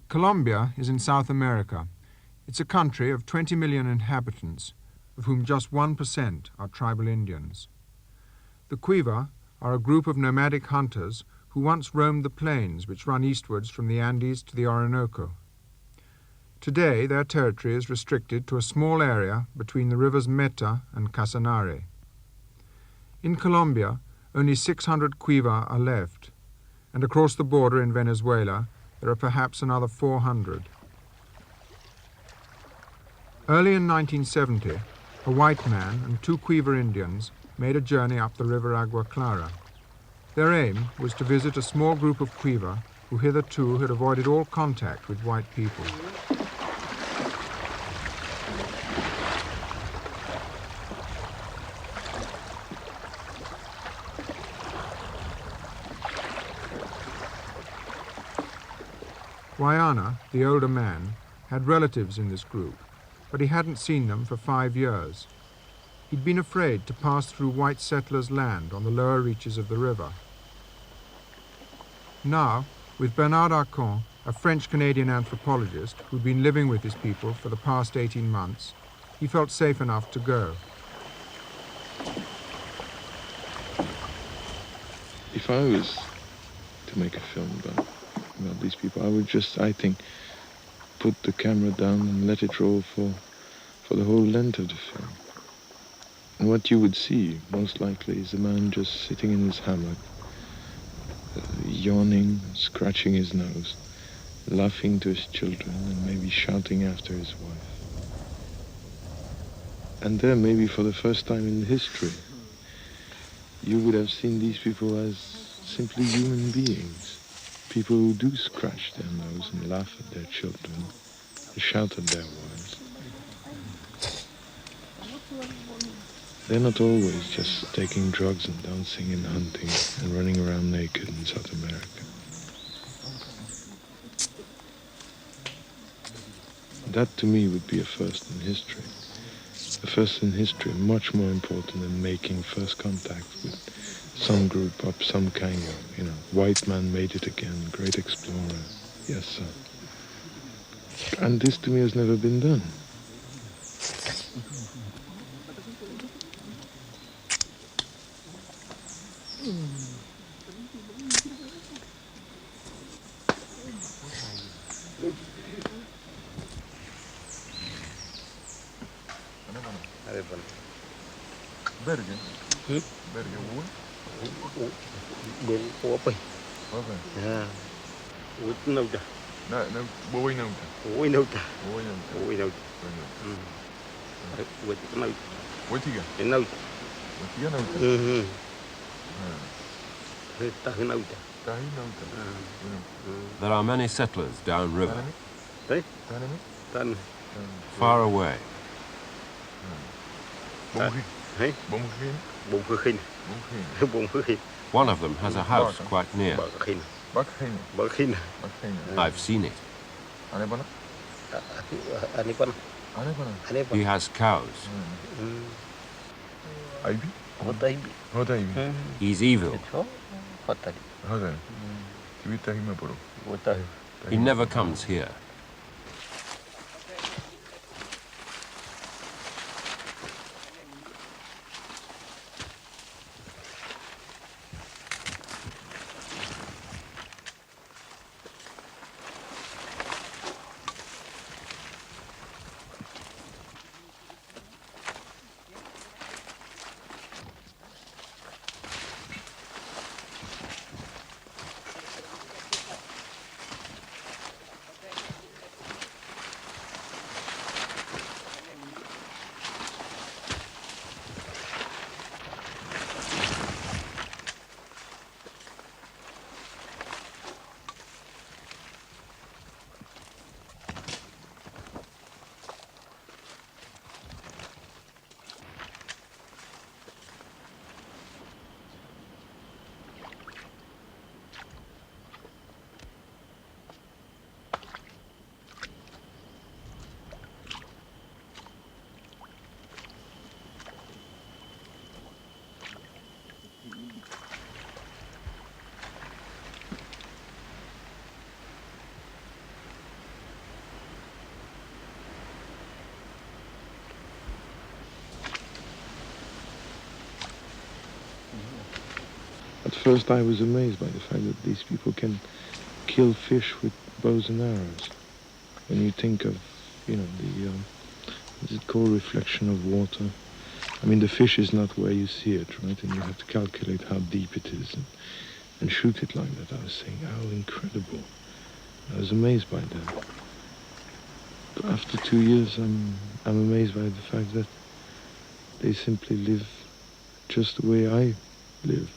Colombia is in South America. It's a country of 20 million inhabitants, of whom just 1% are tribal Indians. The Cuiva are a group of nomadic hunters who once roamed the plains which run eastwards from the Andes to the Orinoco. Today, their territory is restricted to a small area between the rivers Meta and Casanare. In Colombia, only 600 Cuiva are left, and across the border in Venezuela, there are perhaps another 400. Early in 1970, a white man and 2 Cuiva Indians made a journey up the river Agua Clara. Their aim was to visit a small group of Cuiva who hitherto had avoided all contact with white people. Guayana, the older man, had relatives in this group, but he hadn't seen them for 5 years. He'd been afraid to pass through white settlers' land on the lower reaches of the river. Now, with Bernard Arcon, a French-Canadian anthropologist who'd been living with his people for the past 18 months, he felt safe enough to go. If I was to make a film about these people, I would just, I think, put the camera down and let it roll for the whole length of the film. And what you would see, most likely, is a man just sitting in his hammock, yawning, scratching his nose, laughing to his children, and maybe shouting after his wife. And then, maybe for the first time in history, you would have seen these people as simply human beings. People who do scratch their nose and laugh at their children and shout at their wives. They're not always just taking drugs and dancing and hunting and running around naked in South America. That to me would be a first in history. A first in history much more important than making first contact with some group up some kind of, white man made it again, great explorer, yes sir. And this to me has never been done. Bergen? Bergen woon? Open. Open. Yeah. With no da. No, boy no. We know da. Boy no. We know. With no. What you got? No. What you got? No. There are many settlers downriver, Hey? far away. Hey? One of them has a house quite near. Bakgene. I've seen it. He has cows. He's evil. He never comes here. first I was amazed by the fact that these people can kill fish with bows and arrows. When you think of, you know, the, is it called reflection of water? I mean, the fish is not where you see it, right? And you have to calculate how deep it is and shoot it like that. I was saying, how incredible. I was amazed by that. But after 2 years, I'm amazed by the fact that they simply live just the way I live.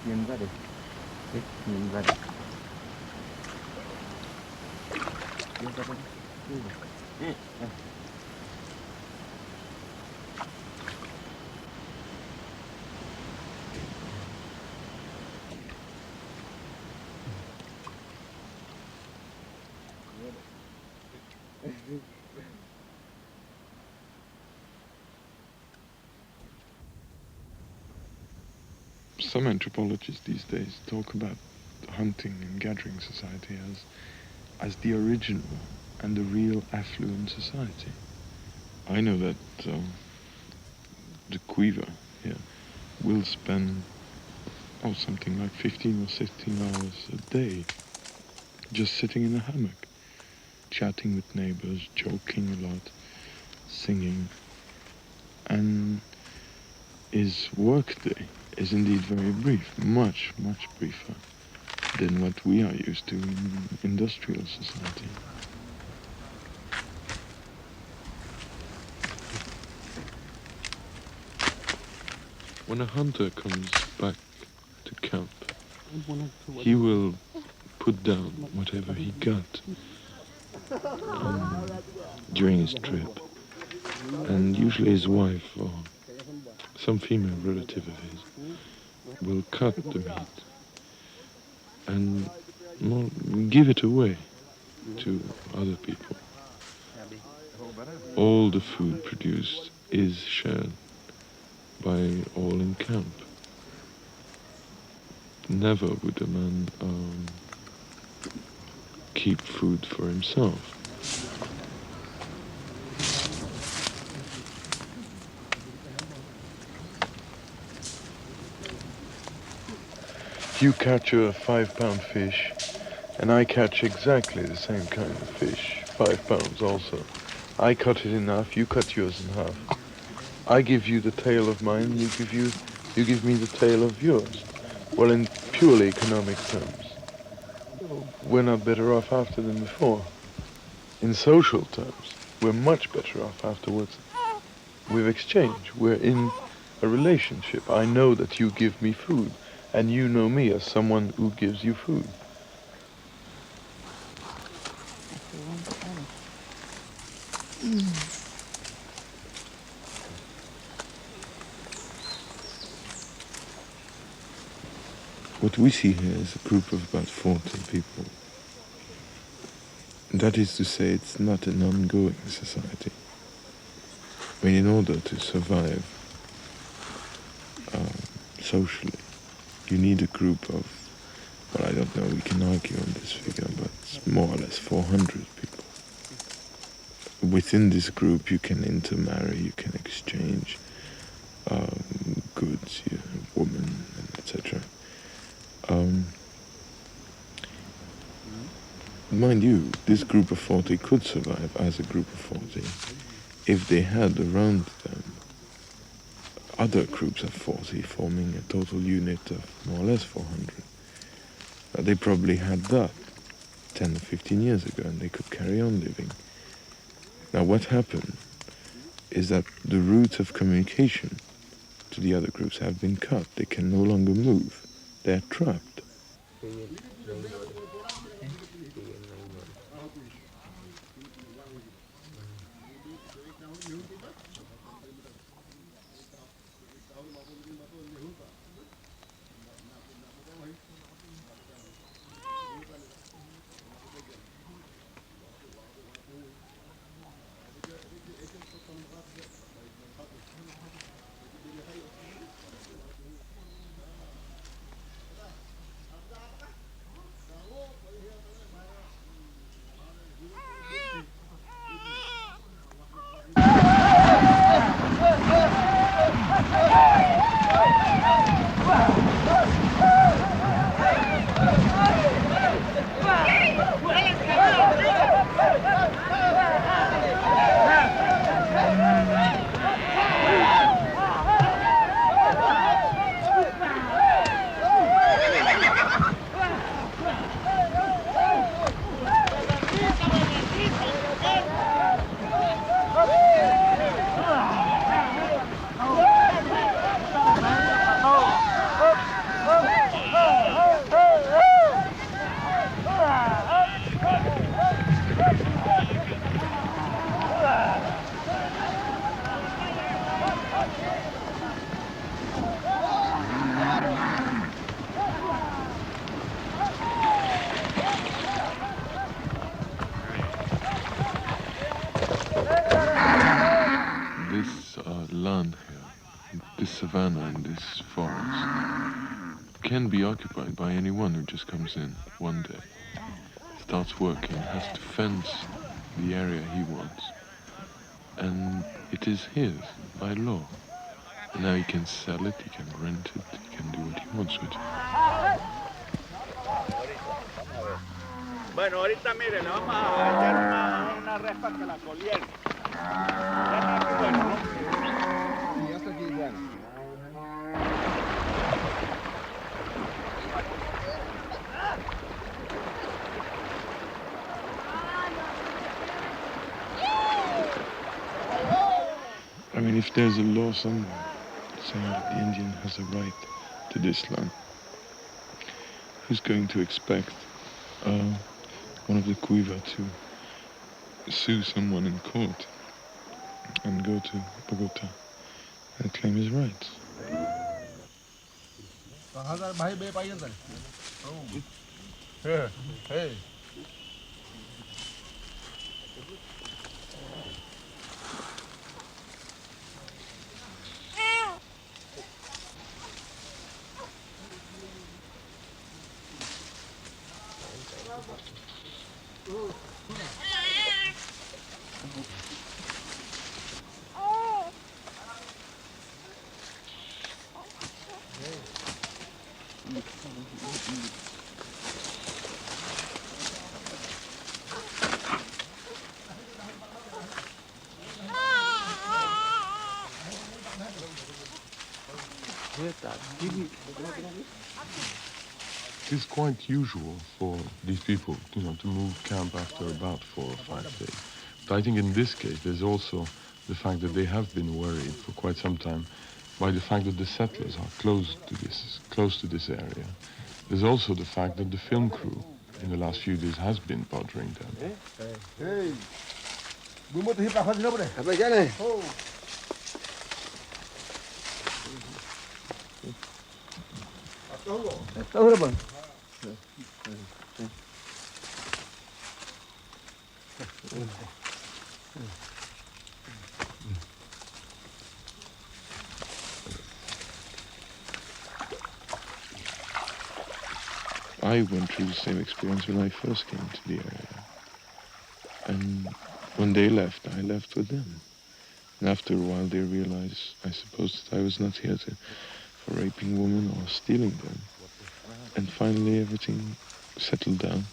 Nhìn ra đi. Nhìn ra đi. Nhìn ra đi. Some anthropologists these days talk about hunting and gathering society as the original and the real affluent society. I know that the Cuiva here will spend something like 15 or 16 hours a day just sitting in a hammock, chatting with neighbors, joking a lot, singing, and his workday is indeed very brief, much, much briefer than what we are used to in industrial society. When a hunter comes back to camp, he will put down whatever he got during his trip. And usually his wife or some female relative of his will cut the meat and give it away to other people. All the food produced is shared by all in camp. Never would a man keep food for himself. You catch a 5-pound fish, and I catch exactly the same kind of fish, 5 pounds also. I cut it in half, you cut yours in half. I give you the tail of mine, you give me the tail of yours. Well, in purely economic terms, we're not better off after than before. In social terms, we're much better off afterwards. We've exchanged, we're in a relationship. I know that you give me food, and you know me as someone who gives you food. What we see here is a group of about 40 people. That is to say, it's not an ongoing society. I mean, in order to survive socially, you need a group of, well, I don't know, we can argue on this figure, but it's more or less 400 people. Within this group, you can intermarry, you can exchange goods, women, etc. Mind you, this group of 40 could survive as a group of 40 if they had around them other groups of 40 forming a total unit of more or less 400. They probably had that. 10 or 15 years ago, and they could carry on living. Now what happened is that the routes of communication to the other groups have been cut. They can no longer move. They're trapped. This land here, this savanna and this forest, can be occupied by anyone who just comes in one day, starts working, has to fence the area he wants, and it is his by law. And now he can sell it, he can rent it, he can do what he wants with it. Bueno, ahorita mire, le vamos a echar una respa que la colierne. Ya está muy bueno, ¿no? Sí, ya está aquí, bueno. I mean, if there's a law somewhere saying that the Indian has a right to this land, who's going to expect one of the Cuiva to sue someone in court and go to Bogota and claim his rights? Hey. It's quite usual for these people, to move camp after about 4 or 5 days. But I think in this case, there's also the fact that they have been worried for quite some time by the fact that the settlers are close to this area. There's also the fact that the film crew in the last few days has been bothering them. Hey. I went through the same experience when I first came to the area. And when they left, I left with them. And after a while, they realized, I suppose, that I was not here for raping women or stealing them. And finally, everything settled down.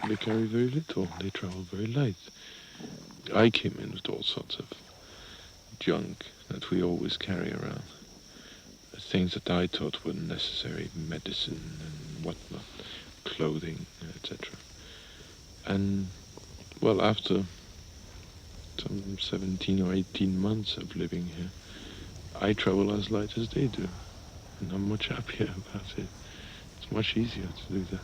They carry very little. They travel very light. I came in with all sorts of junk that we always carry around. Things that I thought were necessary, medicine and whatnot, clothing, etc. And, well, after some 17 or 18 months of living here, I travel as light as they do. And I'm much happier about it. It's much easier to do that.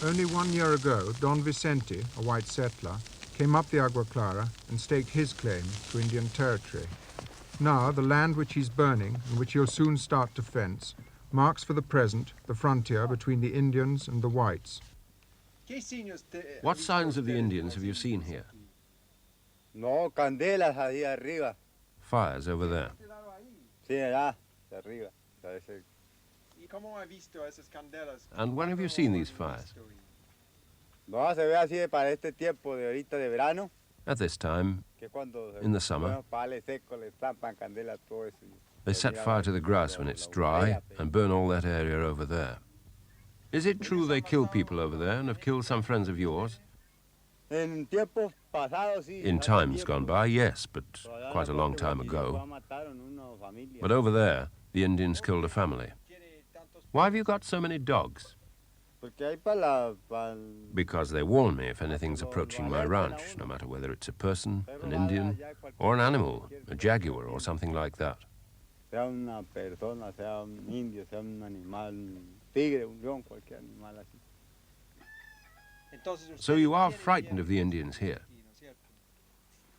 Only 1 year ago, Don Vicente, a white settler, came up the Agua Clara and staked his claim to Indian territory. Now, the land which he's burning and which he'll soon start to fence marks for the present the frontier between the Indians and the whites. What signs of the Indians have you seen here? No, candelas ahí arriba. Fires over there. Sí, allá, arriba. And when have you seen these fires? No, se ve así para este tiempo de ahorita de verano. At this time, Que cuando in the summer, pales secos le zampan candela todo eso. they set fire to the grass when it's dry and burn all that area over there. Is it true they kill people over there and have killed some friends of yours? En tiempos pasados, sí. In times gone by, yes, but quite a long time ago. But over there, the Indians killed a family. Why have you got so many dogs? Because they warn me if anything's approaching my ranch, no matter whether it's a person, an Indian, or an animal, a jaguar or something like that. Sea una persona, sea un indio, sea un animal, un tigre, un león, cualquier animal así. So you are frightened of the Indians here?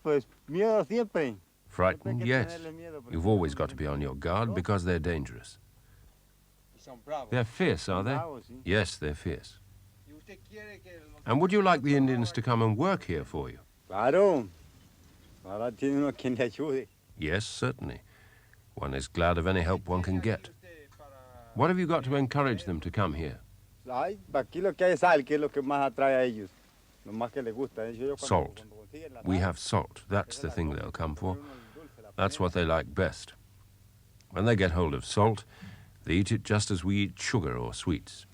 Pues miedo siempre. Frightened, yes. You've always got to be on your guard because they're dangerous. They're fierce, are they? Yes, they're fierce. And would you like the Indians to come and work here for you? Claro. Ahora tiene uno quien le ayude. Yes, certainly. One is glad of any help one can get. What have you got to encourage them to come here? Ay, aquí lo que hay es sal, que es lo que más atrae a ellos. Lo más que les gusta. Salt. We have salt. That's the thing they'll come for. That's what they like best. When they get hold of salt, they eat it just as we eat sugar or sweets.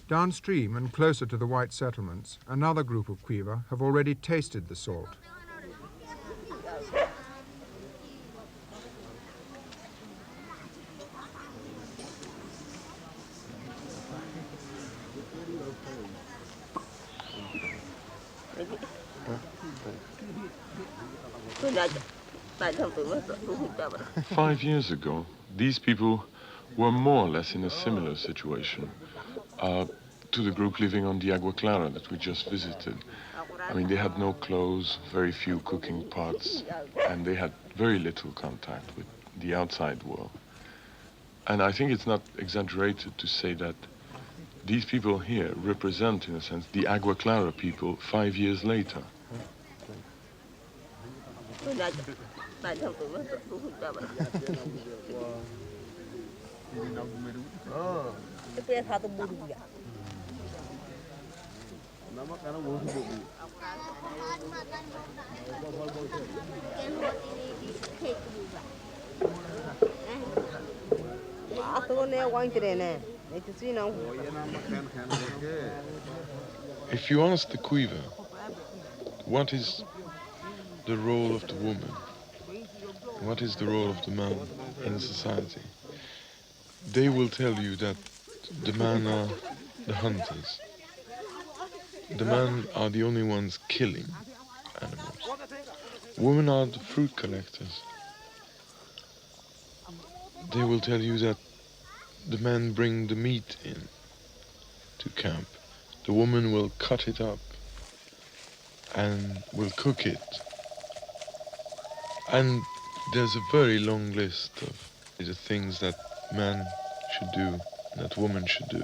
Downstream and closer to the white settlements, another group of Cuiva have already tasted the salt. Five years ago, these people were more or less in a similar situation to the group living on the Agua Clara that we just visited. I mean, they had no clothes, very few cooking pots, and they had very little contact with the outside world. And I think it's not exaggerated to say that these people here represent, in a sense, the Agua Clara people 5 years later. If you ask the Cuiva, what is the role of the woman? What is the role of the man in society? They will tell you that the men are the hunters. The men are the only ones killing animals. Women are the fruit collectors. They will tell you that the men bring the meat in to camp. The woman will cut it up and will cook it. And there's a very long list of the things that man should do, that woman should do.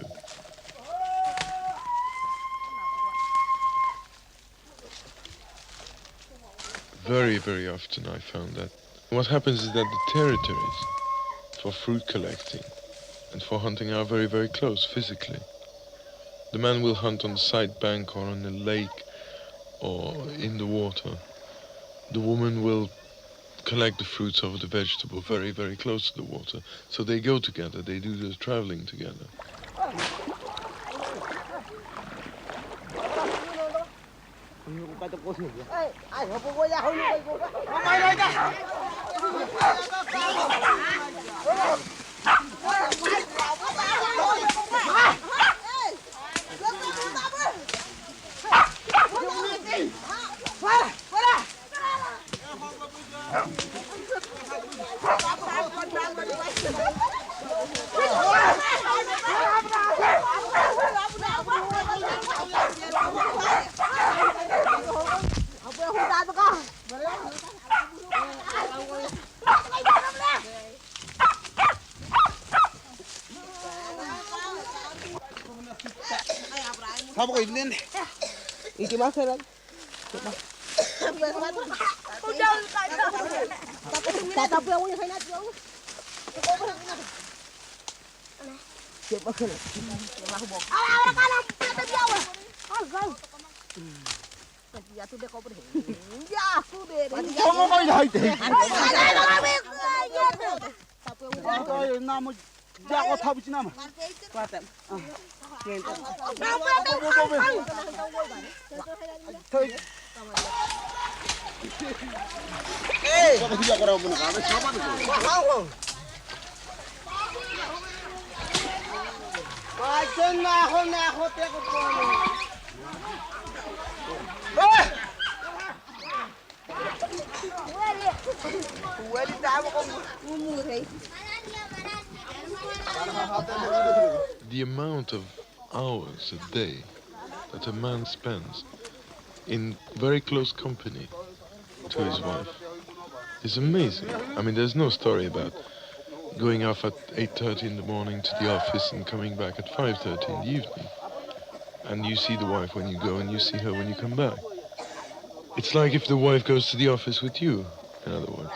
Very, very often I found that what happens is that the territories for fruit collecting and for hunting are very, very close physically. The man will hunt on the side bank or on the lake or in the water. The woman will collect the fruits of the vegetable very, very close to the water. So they go together, they do the traveling together. The amount of hours a day that a man spends in very close company to his wife is amazing. I mean, there's no story about going off at 8:30 in the morning to the office and coming back at 5:30 in the evening. And you see the wife when you go and you see her when you come back. It's like if the wife goes to the office with you, in other words.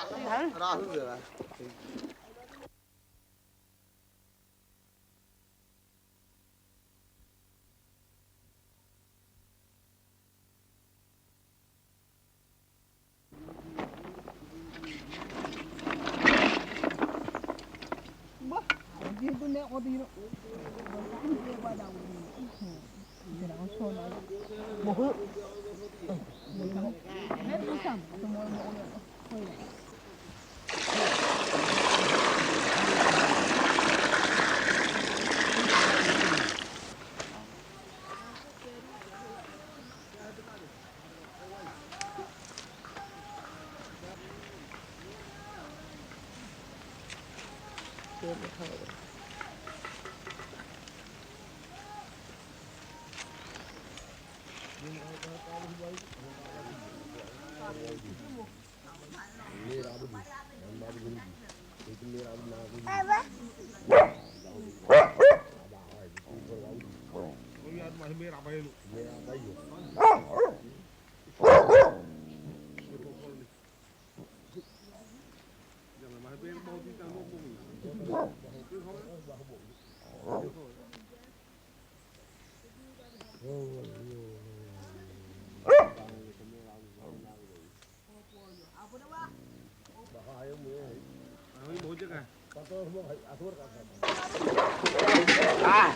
Hả?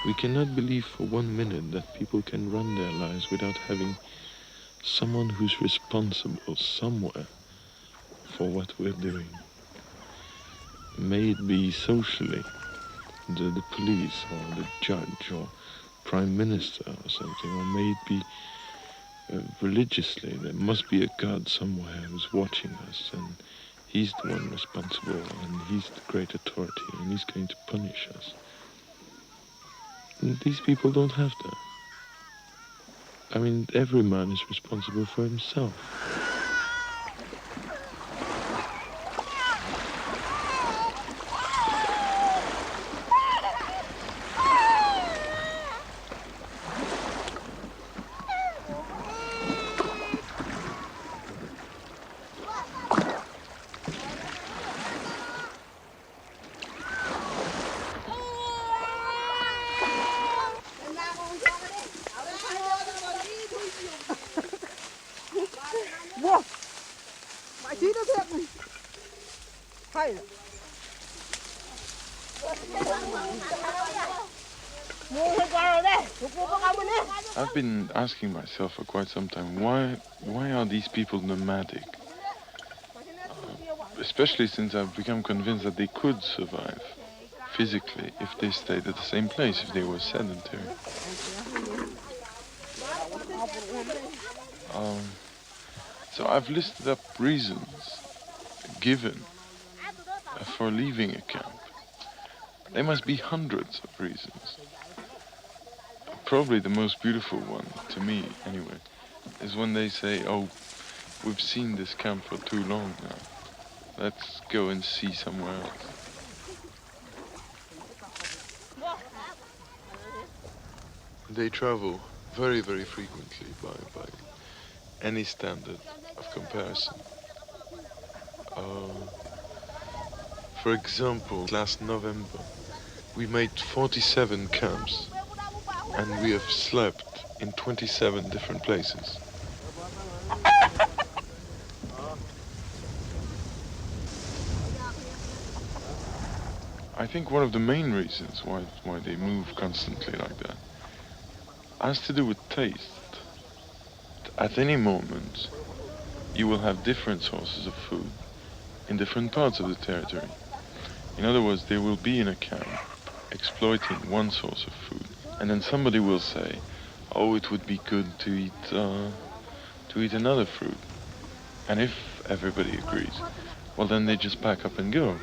We cannot believe for 1 minute that people can run their lives without having someone who's responsible somewhere for what we're doing. May it be socially, the police or the judge or prime minister or something, or may it be religiously. There must be a God somewhere who's watching us, and he's the one responsible, and he's the great authority, and he's going to punish us. And these people don't have that. I mean, every man is responsible for himself. I've been asking myself for quite some time, why are these people nomadic? Especially since I've become convinced that they could survive physically if they stayed at the same place, if they were sedentary. So I've listed up reasons given for leaving a camp. There must be hundreds of reasons. Probably the most beautiful one, to me anyway, is when they say, oh, we've seen this camp for too long now. Let's go and see somewhere else. They travel very, very frequently by any standard of comparison. For example, last November, we made 47 camps, and we have slept in 27 different places. I think one of the main reasons why they move constantly like that has to do with taste. At any moment, you will have different sources of food in different parts of the territory. In other words, they will be in a camp exploiting one source of food, and then somebody will say, oh, it would be good to eat another fruit. And if everybody agrees, well, then they just pack up and go.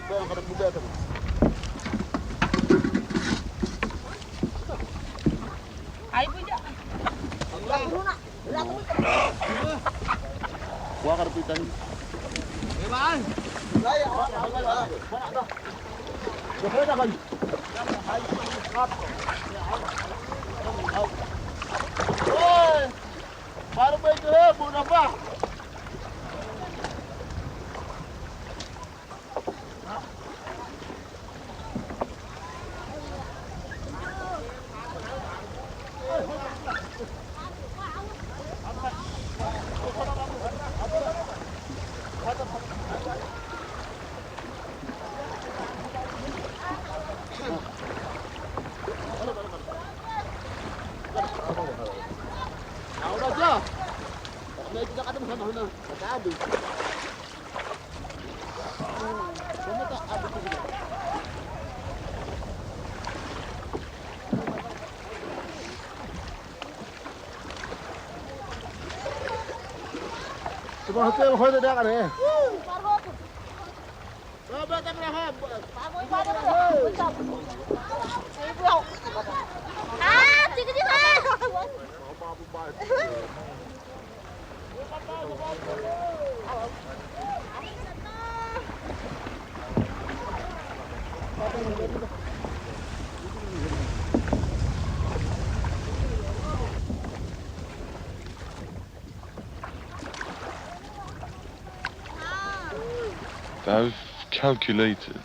I've calculated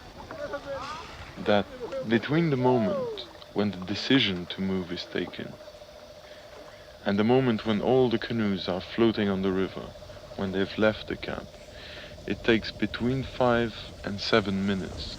that Between the moment when the decision to move is taken and the moment when all the canoes are floating on the river, when they've left the camp, it takes between 5 and 7 minutes.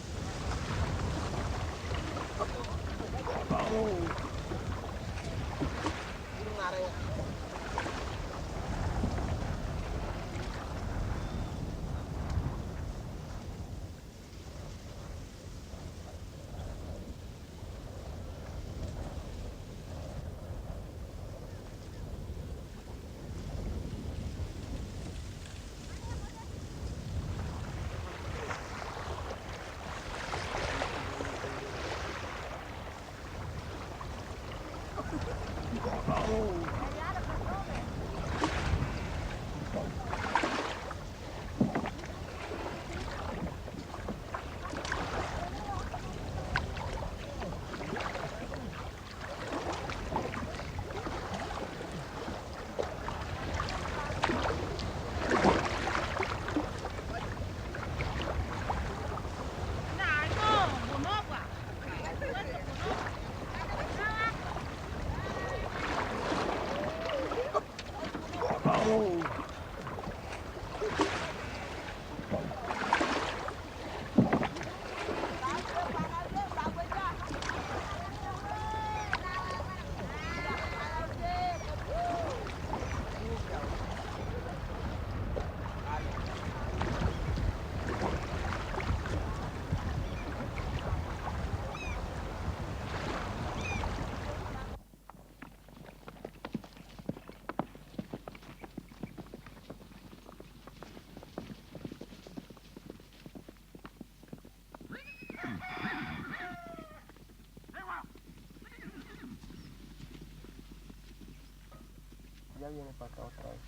Ya viene para acá otra vez.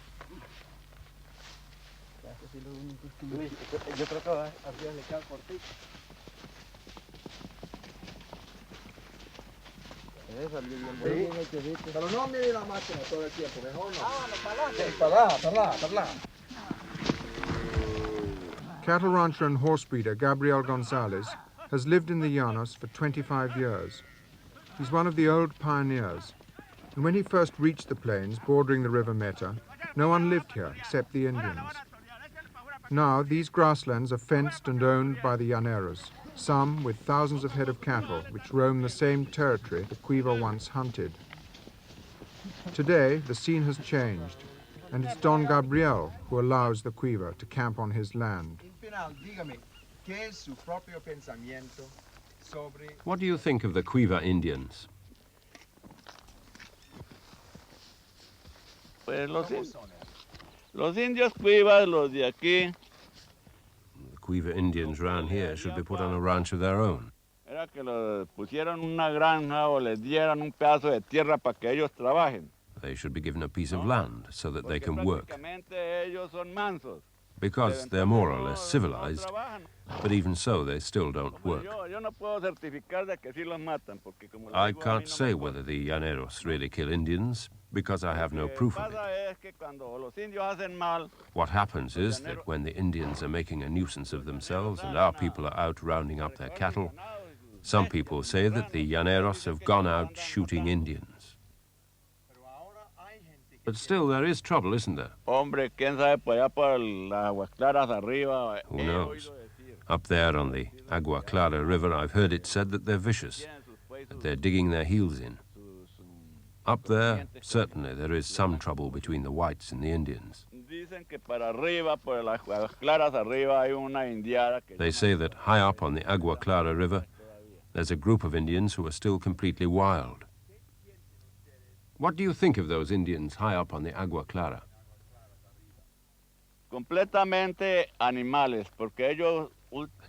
Ya, eso sí lo único que... Yo creo que arriba le queda cortito. Salió bien bonito. Pero no mire la máquina todo el tiempo, mejor no. Ah, no, para adelante. Para allá. Cattle rancher and horse breeder Gabriel Gonzalez has lived in the Llanos for 25 years. He's one of the old pioneers, and when he first reached the plains bordering the River Meta, no one lived here except the Indians. Now these grasslands are fenced and owned by the Llaneros, some with thousands of head of cattle which roam the same territory the Cuiva once hunted. Today the scene has changed, and it's Don Gabriel who allows the Cuiva to camp on his land. What do you think of the Cuiva Indians? Pues los indios cuivas, los de aquí, The Cuiva Indians round here should be put on a ranch of their own. era que los pusieran una granja o les dieran un pedazo de tierra para que ellos trabajen. They should be given a piece of land so that they can work, Prácticamente ellos son mansos. because they're more or less civilized, but even so they still don't work. Yo no puedo certificar de que sí los matan, porque como les I digo, a mí can't no say me whether the Llaneros really kill Indians, because I have no proof of it. pasa es que cuando los indios hacen mal, What happens is that when the Indians are making a nuisance of themselves and our people are out rounding up their cattle, some people say that the Llaneros have gone out shooting Indians. But still, there is trouble, isn't there? hombre, quién sabe por allá por las aguas claras arriba. Who knows? Up there on the Agua Clara River, I've heard it said that they're vicious, that they're digging their heels in. Up there, certainly there is some trouble between the whites and the Indians. Dicen que para arriba, por las aguas claras arriba, hay una indiada que They say that high up on the Agua Clara River, there's a group of Indians who are still completely wild. What do you think of those Indians high up on the Agua Clara? completamente animales, porque ellos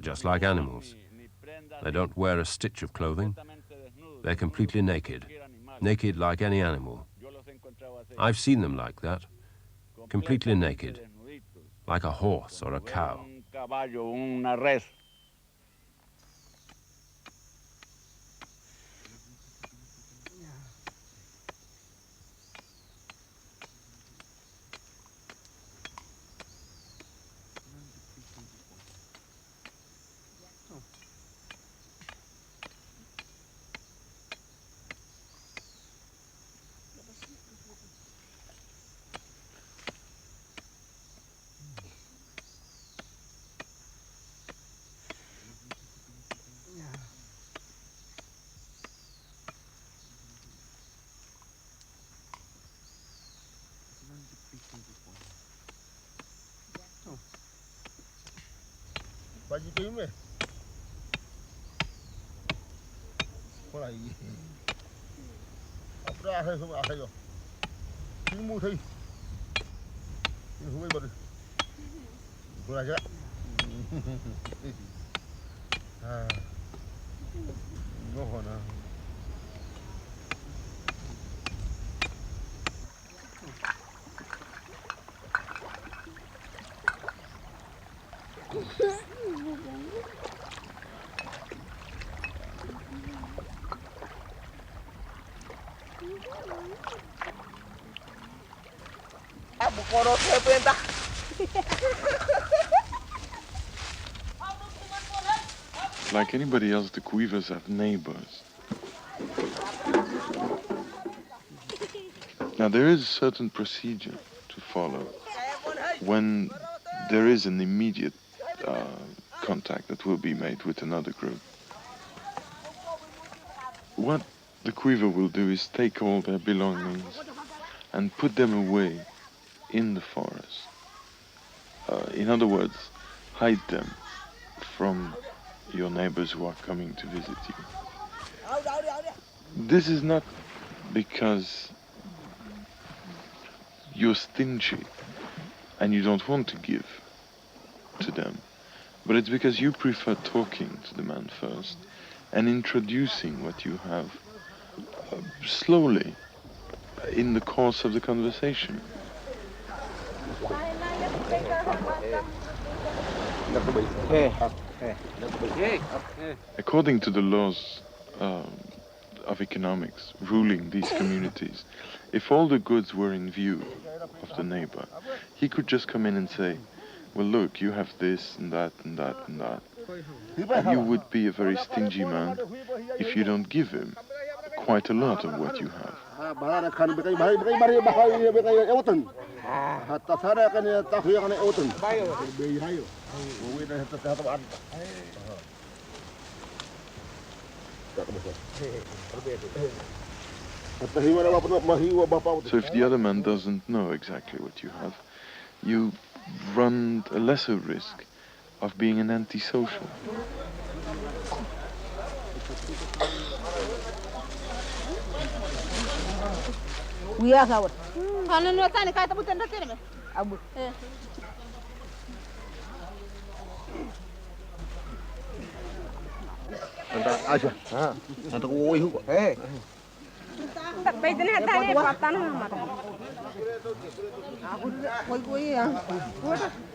Just like animals. They don't wear a stitch of clothing. They're completely naked, naked like any animal. I've seen them like that, completely naked, like a horse or a cow. un caballo, una res. Pagi tu me. Kau lagi. Apa dah saya semua saya. Timu thei. Ini huai baru. Belajar. Ah. Ngoh na. Abu korot saya perintah. Like anybody else, the Cuivas have neighbors. Now, there is a certain procedure to follow when there is an immediate contact that will be made with another group. What the Cuiva will do is take all their belongings and put them away in the forest. In other words, hide them from your neighbors who are coming to visit you. This is not because you're stingy and you don't want to give to them, but it's because you prefer talking to the man first and introducing what you have slowly in the course of the conversation. According to the laws of economics ruling these communities, if all the goods were in view of the neighbor, he could just come in and say, well, look, you have this and that and that and that. And you would be a very stingy man if you don't give him quite a lot of what you have. So if the other man doesn't know exactly what you have, you run a lesser risk of being an antisocial. We are out. Abu. Aja. Satu koi hu. Eh. Paitan hata ni patan hamar. Abu koi koi ya.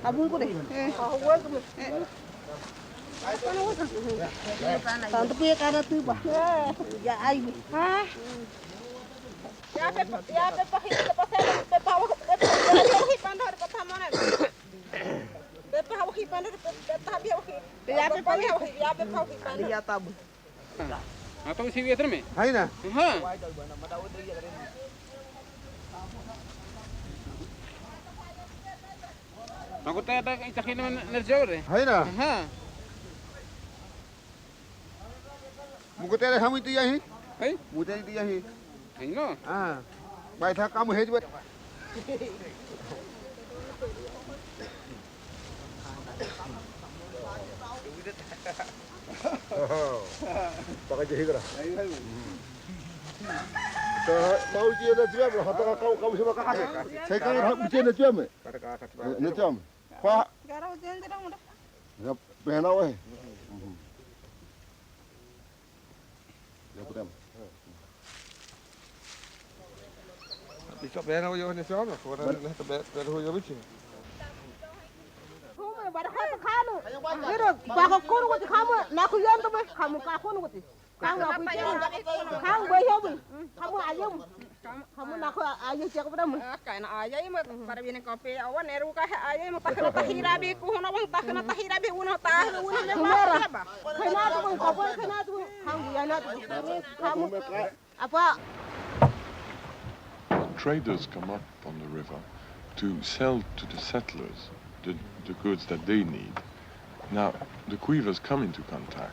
Abu ko deh. Tanto punya cara tu bah. Ya ai. Ha. Ya pepa pepa pandor pepa mana. Pepa hawi pandor pepa habi hawi. Ya pepa hawi pandor. Ya tabu. Apa sih dia terme? Hai na. Ha. Aku tak ada itakin nerjau deh. Hai na. Ha. Muka tere kamu itu ya hi. Hai? Muka itu ya hi. Hai no. Ah. Baik tak kamu hei buat. Pakai jahe kera. Mau dia dah jual, atau kau siapa kakak? Saya kan harus dia dah jual me. Dah jual. Kau. Garau jangan terang muda. Ya, penau eh. Ya putam. Bisa penau yo ni siapa? Kau dah terus yo bici. Barakata kamu. Pero baka kono ko kamu na ku yanda ba kamu ka kono ko ti. Kamu aku kamu boy hobi. Kamu ayam. Kamu na ko ayam siya ko bram. Kaina ayam para bine kopi awan eru ka ayam takna tahirabi ko hono wang takna tahirabi uno ta uno le ba. Kaina to ko ko kaina to kamu yana to. Kamu apa Traders come up on the river to sell to the settlers the goods that they need. Now, the Cuivas come into contact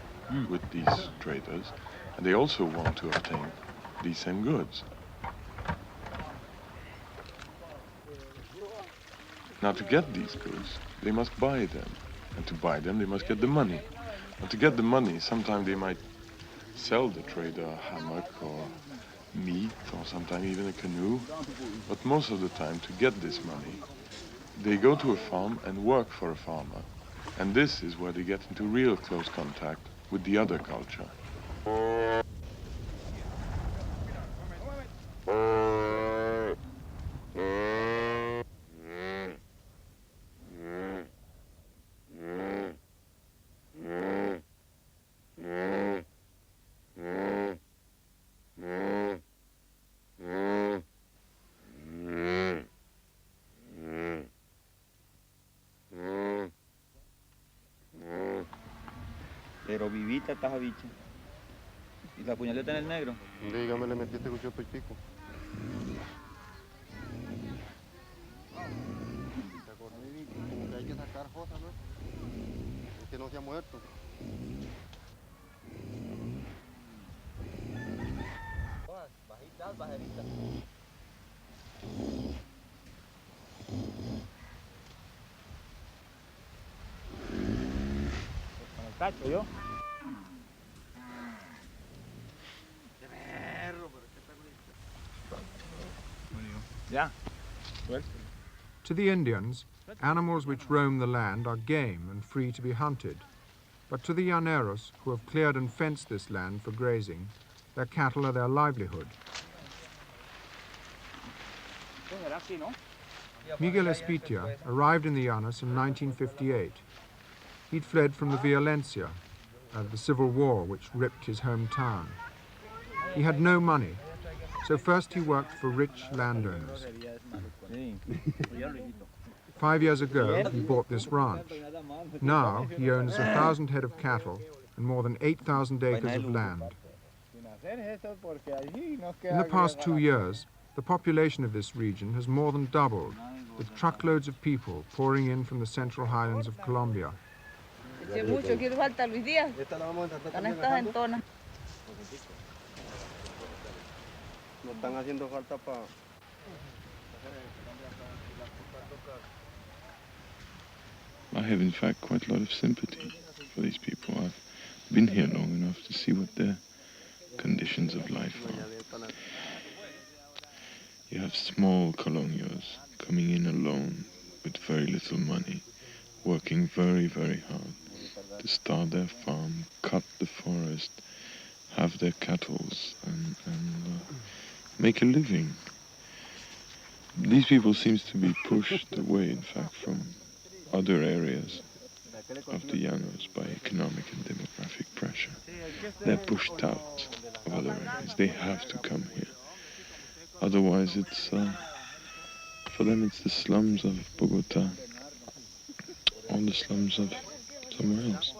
with these traders, and they also want to obtain these same goods. Now, to get these goods, they must buy them And to buy them, they must get the money. And to get the money, sometimes they might sell the trader a hammock or meat or sometimes even a canoe. But most of the time, to get this money, they go to a farm and work for a farmer. And this is where they get into real close contact with the other culture. Pero vivita esta bicha. ¿Y la puñaleta en el negro? Dígame, le metiste con pico. Como que hay que sacar cosas, ¿no? Es que no se ha muerto. Bajitas, bajeritas. Con el cacho yo. Ya. To the Indians, animals which roam the land are game and free to be hunted. But to the llaneros, who have cleared and fenced this land for grazing, their cattle are their livelihood. Miguel Espitia arrived in the Llanos in 1958. He'd fled from the violencia, the civil war which ripped his hometown. He had no money, so first he worked for rich landowners. 5 years ago, he bought this ranch. Now, he owns 1,000 head of cattle and more than 8,000 acres of land. In the past 2 years, the population of this region has more than doubled, with truckloads of people pouring in from the central highlands of Colombia. I have in fact quite a lot of sympathy for these people. I've been here long enough to see what their conditions of life are. You have small colonials coming in alone with very little money, working very, very hard to start their farm, cut the forest, have their cattle and make a living. These people seem to be pushed away, in fact, from other areas of the Llanos by economic and demographic pressure. They're pushed out of other areas. They have to come here. Otherwise, it's for them it's the slums of Bogota or the slums of somewhere else.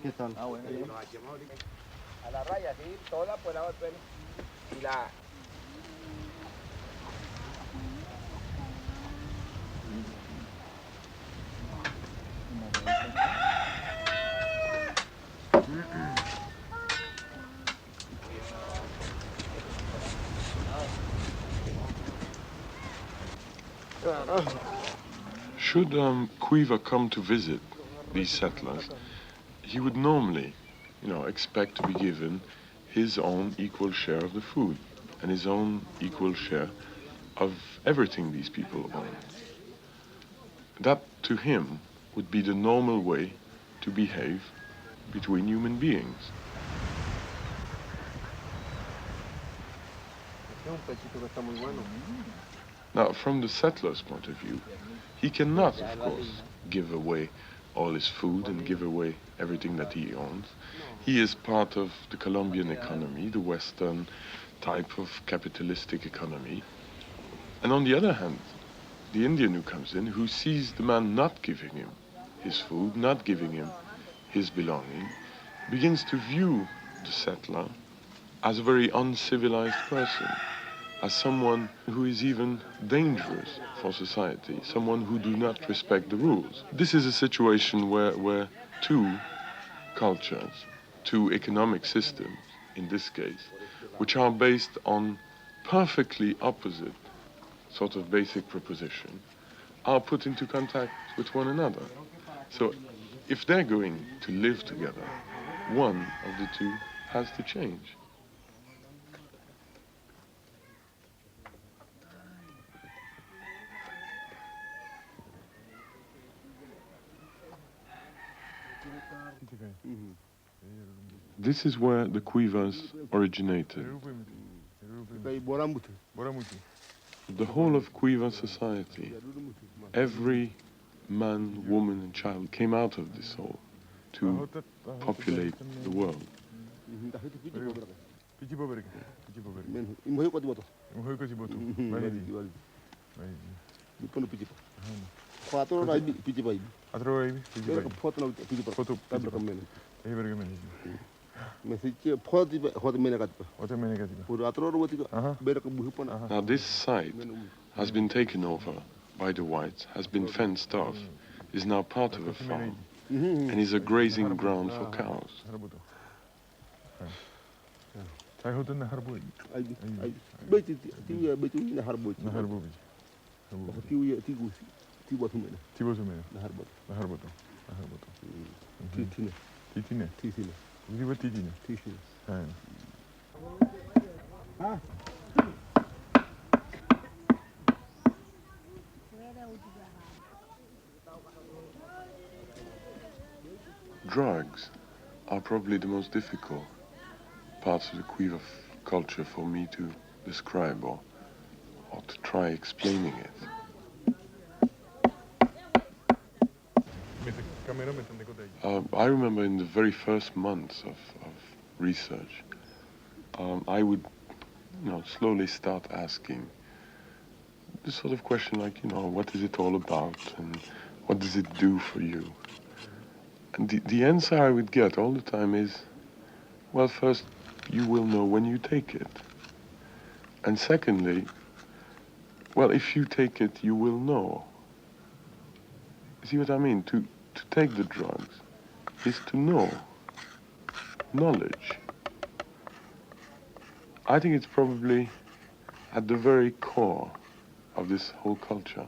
¿Qué tal? A la raya, sí, toda por la otra. Y la... Should Cuiva come to visit these settlers, he would normally, expect to be given his own equal share of the food and his own equal share of everything these people own. That, to him, would be the normal way to behave between human beings. Now, from the settler's point of view, he cannot, of course, give away all his food and give away everything that he owns. He is part of the Colombian economy, the Western type of capitalistic economy. And on the other hand, the Indian who comes in, who sees the man not giving him his food, not giving him his belonging, begins to view the settler as a very uncivilized person, as someone who is even dangerous for society, someone who do not respect the rules. This is a situation where two cultures, two economic systems, in this case, which are based on perfectly opposite sort of basic proposition, are put into contact with one another. So if they're going to live together, one of the two has to change. This is where the Cuivas originated. The whole of Cuiva society, every man, woman and child came out of this hole to populate the world. Now this site has been taken over by the whites, has been fenced off, is now part of a farm, and is a grazing ground for cows. Drugs are probably the most difficult parts of the Cuiva culture for me to describe or to try explaining it. I remember in the very first months of research, I would, slowly start asking this sort of question like, what is it all about and what does it do for you? And the answer I would get all the time is, well, first, you will know when you take it. And secondly, well, if you take it, you will know. You see what I mean? To take the drugs is to know. Knowledge. I think it's probably at the very core of this whole culture.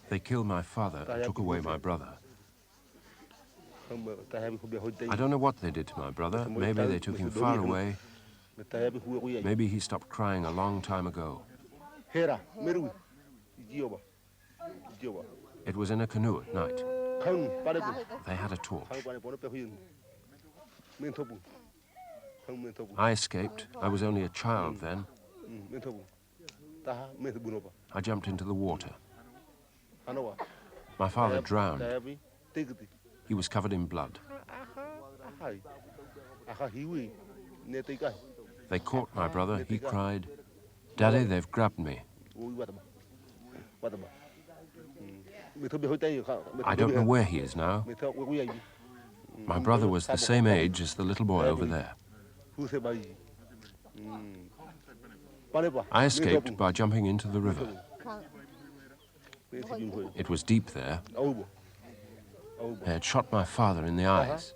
They killed my father and took away my brother. I don't know what they did to my brother. Maybe they took him far away. Maybe he stopped crying a long time ago. It was in a canoe at night. They had a torch. I escaped. I was only a child then. I jumped into the water. My father drowned. He was covered in blood. They caught my brother. He cried, "Daddy, they've grabbed me." I don't know where he is now. My brother was the same age as the little boy over there. I escaped by jumping into the river. It was deep there. They had shot my father in the eyes.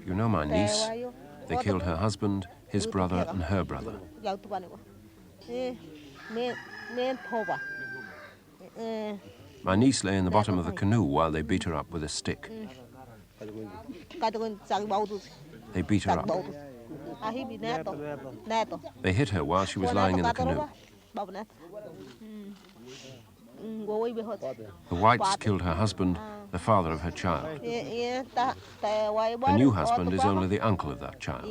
You know my niece? They killed her husband, his brother, and her brother. My niece lay in the bottom of the canoe while they beat her up with a stick. They beat her up. They hit her while she was lying in the canoe. The whites killed her husband, the father of her child. The new husband is only the uncle of that child.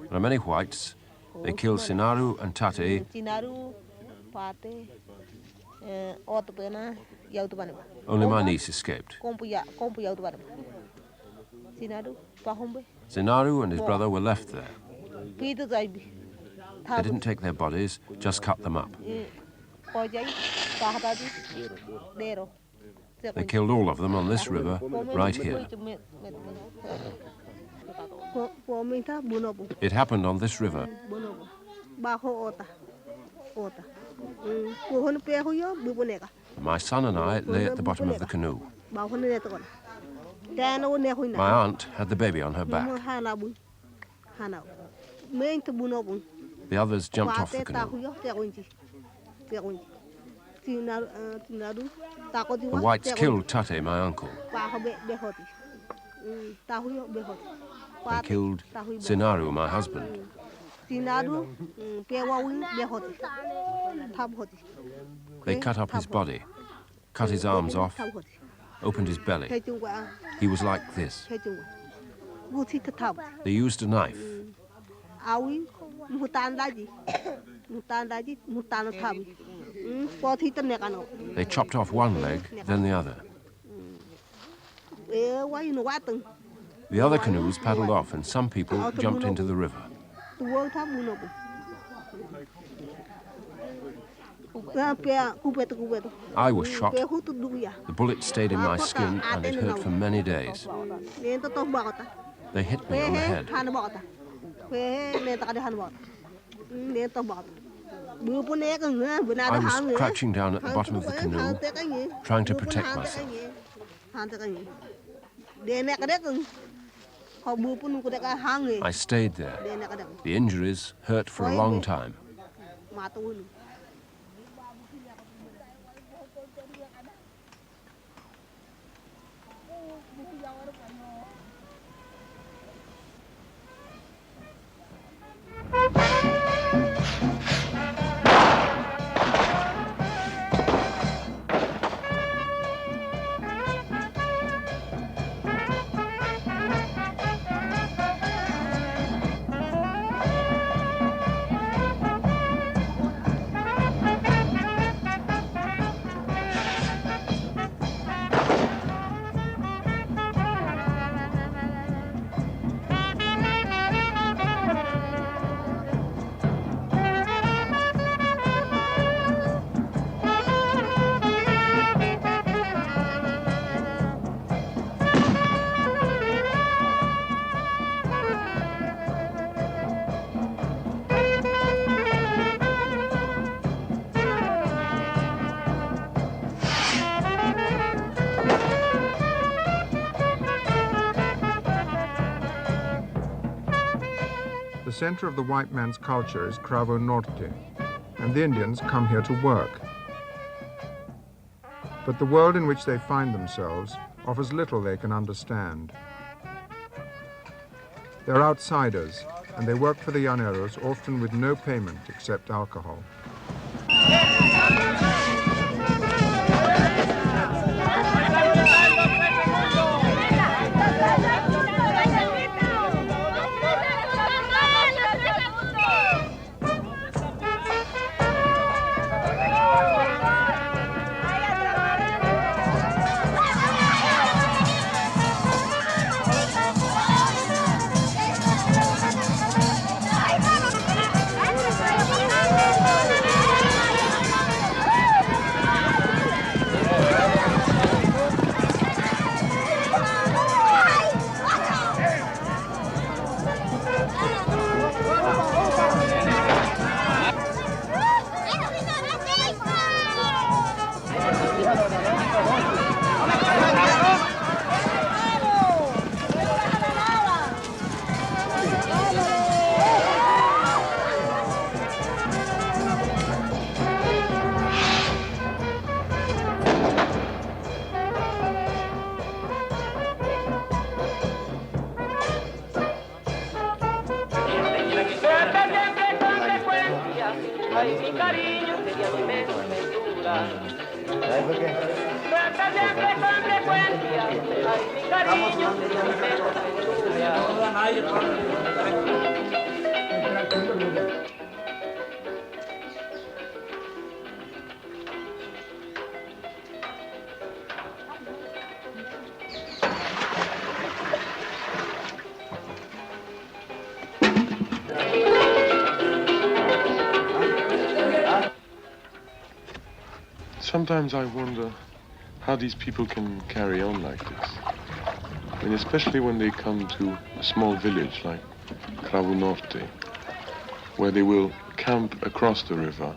There are many whites. They killed Sinaru and Tate. Only my niece escaped. Sinaru and his brother were left there. They didn't take their bodies, just cut them up. They killed all of them on this river, right here. It happened on this river. My son and I lay at the bottom of the canoe. My aunt had the baby on her back. The others jumped off the canoe. The whites killed Tate, my uncle. They killed Sinaru, my husband. They cut up his body, cut his arms off, opened his belly. He was like this. They used a knife. They chopped off one leg, then the other. The other canoes paddled off and some people jumped into the river. I was shot. The bullet stayed in my skin and it hurt for many days. They hit me on the head. I was crouching down at the bottom of the canoe, trying to protect myself. I stayed there. The injuries hurt for a long time. The center of the white man's culture is Cravo Norte, and the Indians come here to work. But the world in which they find themselves offers little they can understand. They're outsiders, and they work for the llaneros, often with no payment except alcohol. Ay, mi cariño sería mi ventura. Trata siempre con frecuencia. Ay, mi cariño sería mi ventura. Sometimes I wonder how these people can carry on like this. I mean, especially when they come to a small village like Cravo Norte, where they will camp across the river,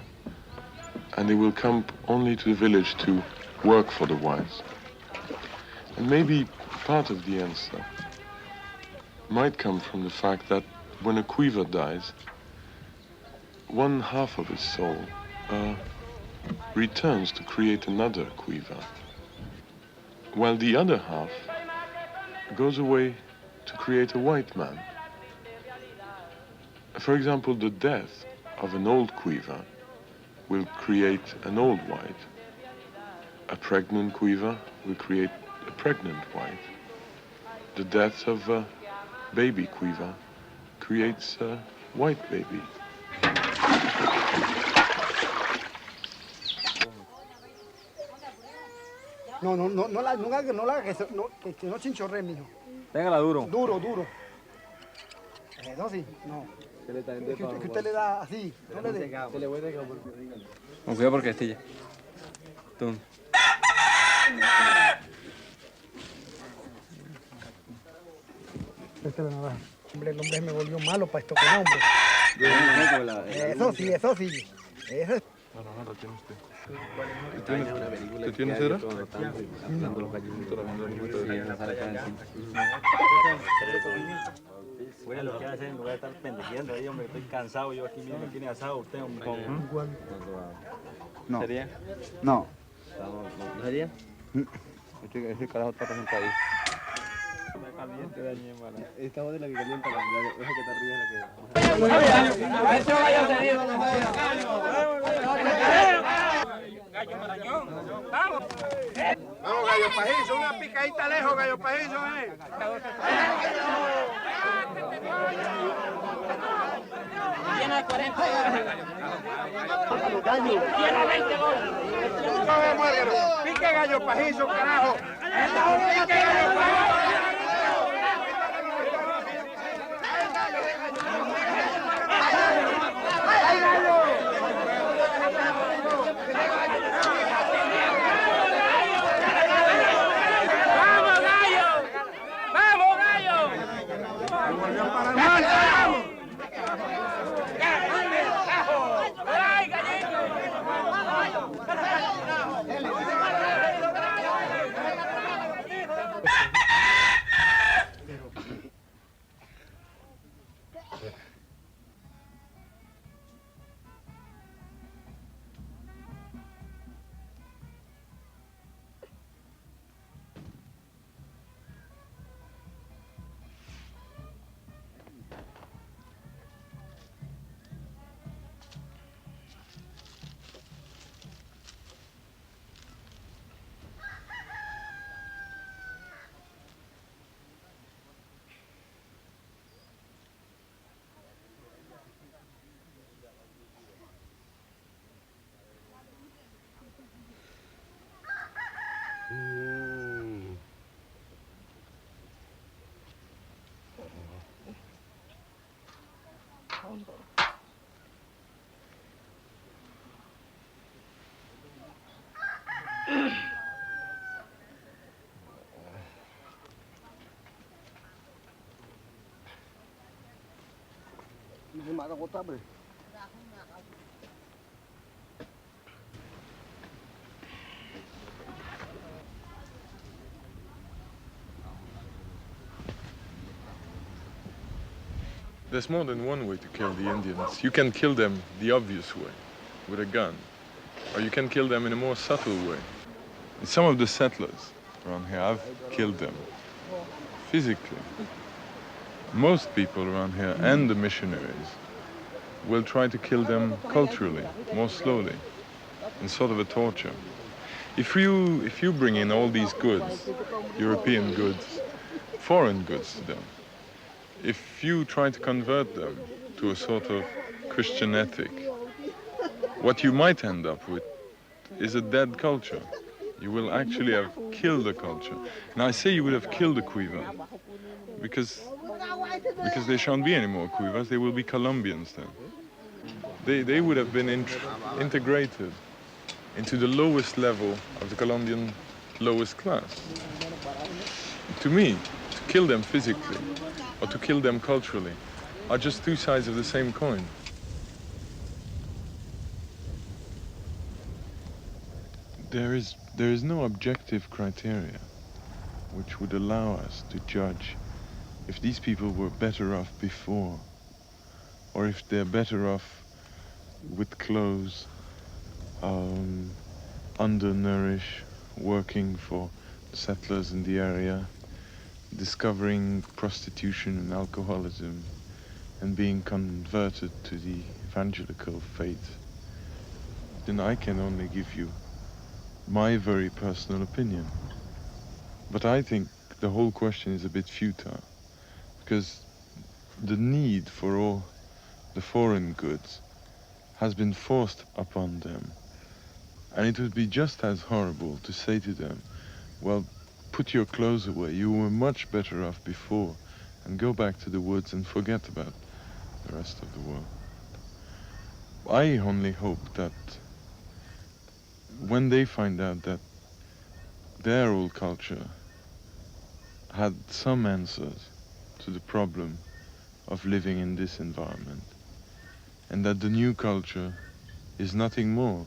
and they will camp only to the village to work for the whites. And maybe part of the answer might come from the fact that when a Cuiva dies, one half of his soul returns to create another Cuiva, while the other half goes away to create a white man. For example, the death of an old Cuiva will create an old white. A pregnant Cuiva will create a pregnant white. The death of a baby Cuiva creates a white baby. No la haga que no chinchorre, mijo. Téngala duro. Duro. No, sí, no. Que usted le da así, no le dé. Se le voy a dejar. Con cuidado porque estilla. Tú. Esta es la navaja. Hombre, el hombre me volvió malo para esto con hombre. Eso sí. Eso es. No, lo tiene usted. ¿Usted tiene cera? Bueno, lo que hacer en lugar de estar pendejeando ahí, hombre, estoy cansado. Yo aquí mismo tiene asado usted, hombre. No. ¿Sería? No. ¿No sería? Ese carajo está presentado ahí. Está caliente, Daniel, mala. Esta voz de la que calienta, esa que está arriba es la Gallo Marañón, vamos. Vamos, Gallo Pajizo, una picadita lejos, Gallo Pajizo, Llena de 40 Llena 20 goles. Pique Gallo Pajizo, carajo. Pique Gallo Pajizo. There's more than one way to kill the Indians. You can kill them the obvious way, with a gun. Or you can kill them in a more subtle way. And some of the settlers around here, I've killed them physically. Most people around here, and the missionaries, will try to kill them culturally, more slowly, in sort of a torture. If you bring in all these goods, European goods, foreign goods to them, if you try to convert them to a sort of Christian ethic, what you might end up with is a dead culture. You will actually have killed the culture. And I say you would have killed the Cuiva because there shan't be any more Cuivas, they will be Colombians then. They would have been integrated into the lowest level of the Colombian lowest class. To me, to kill them physically or to kill them culturally are just two sides of the same coin. There is no objective criteria which would allow us to judge if these people were better off before, or if they're better off with clothes, undernourished, working for settlers in the area, discovering prostitution and alcoholism, and being converted to the evangelical faith. Then I can only give you my very personal opinion. But I think the whole question is a bit futile, because the need for all the foreign goods has been forced upon them. And it would be just as horrible to say to them, well, put your clothes away, you were much better off before, and go back to the woods and forget about the rest of the world. I only hope that when they find out that their old culture had some answers to the problem of living in this environment, and that the new culture is nothing more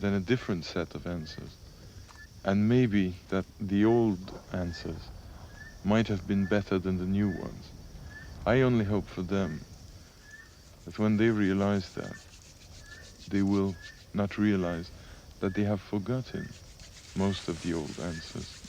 than a different set of answers, and maybe that the old answers might have been better than the new ones. I only hope for them that when they realize that, they will not realize that they have forgotten most of the old answers.